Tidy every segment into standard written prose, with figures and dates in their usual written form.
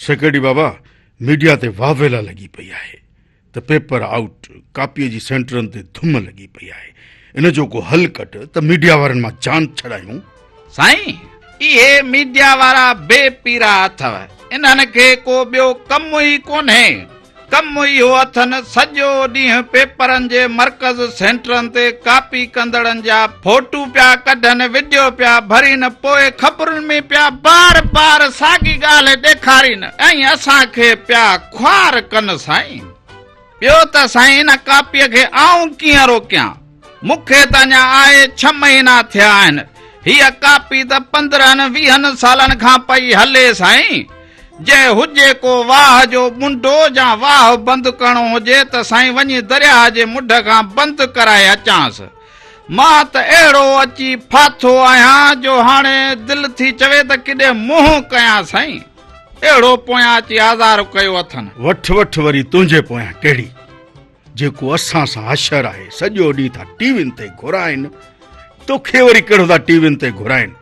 Secretary बाबा media ते वावेला लगी पई आहे त पेपर आउट कापीअ जी सेंटरनि ते धुम लगी पई आहे। इन जो को हल कट त मीडिया वारनि मां जान छड़ायूं। साईं इहे मीडिया वारा बेपीरा अथव, इन्हनि खे को ॿियो कमु ई कोन्हे। कमु इहो अथनि सॼो ॾींहुं पेपरनि जे मर्कज़ सेंटरनि ते कापी कंदड़नि जा फोटू पिया कढनि, वीडियो पिया भरीनि, पोइ ख़बरुनि में पिया बार बार साॻी ॻाल्हि ॾेखारीनि ऐं असांखे पिया ख्वार कनि। साईं ॿियो त साईं इन कापीअ खे आऊं कीअं रोकियां? मूंखे त अञा आए 6 महीना थिया आहिनि। हीअ कापी त 15-20 सालनि खां पई हले। साईं जे हुजे को वाह जो मुंडो या वाह बंदि करणो हुजे त साईं वञी दरिया जे मुंड खां बंदि कराए अचांसि। मां त अहिड़ो अची फाथो आहियां जो हाणे दिलि थी चवे त किॾे मुंहुं कयां। साईं अहिड़ो पोयां अची आज़ार कयो अथनि। वठ वठ वरी तुंहिंजे पोयां कहिड़ी? जेको असां सां हशर आहे सॼो ॾींहुं था टीवियुनि ते घुराइनि, तोखे वरी कहिड़ो था टीवियुनि ते घुराइनि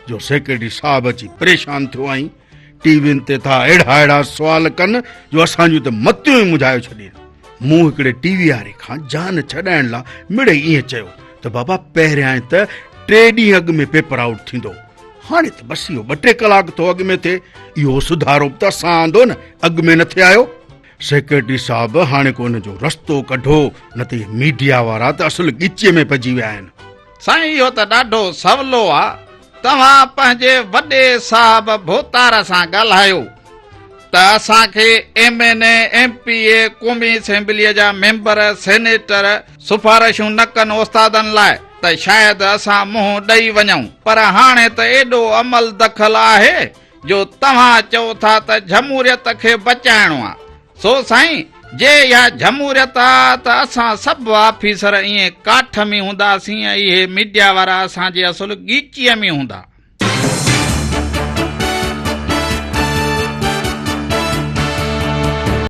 जो सेक्रेटरी साहब अची परेशान थियो आई। टीवियुनि ते था अहिड़ा सुवाल कनि जो असांजूं त मतियूं ई मुझाए छॾीनि। मूं हिकिड़े टीवी वारे खां जान छॾाइण लाइ मिड़े ईअं चयो त बाबा पहिरियां त 3 ॾींहं अॻु में पेपर आउट थींदो, हाणे त बसि इहो 2-3 कलाक थो अॻु में थिए। इहो सुधारो बि त असां आंदो न, अॻु में न थिए आयो। सेक्रेटरी साहब हाणे को हुन जो रस्तो कढो, न त मीडिया वारा त असुल ॻिचीअ में पइजी विया आहिनि। साईं इहो त ॾाढो सवलो आहे। तव्हां पंहिंजे वॾे साहब भोतार सां ॻाल्हायो त असांखे MNA MPA क़ौमी असेंबलीअ जा मेंबर सेनेटर सिफारिशूं न कनि उस्तादनि लाइ त शायदि असां मुंहुं ॾेई वञूं, पर हाणे त एॾो अमल दख़ल आहे जो तव्हां चओ था त जमहूरियत खे बचाइणो आहे। सो साईं जे इहा जमहूरियत आहे त असां सभु ऑफिसर ईअं काठ में हूंदासीं ऐं इहे मीडिया वारा असांजे असुल ॻीचीअ में हूंदा।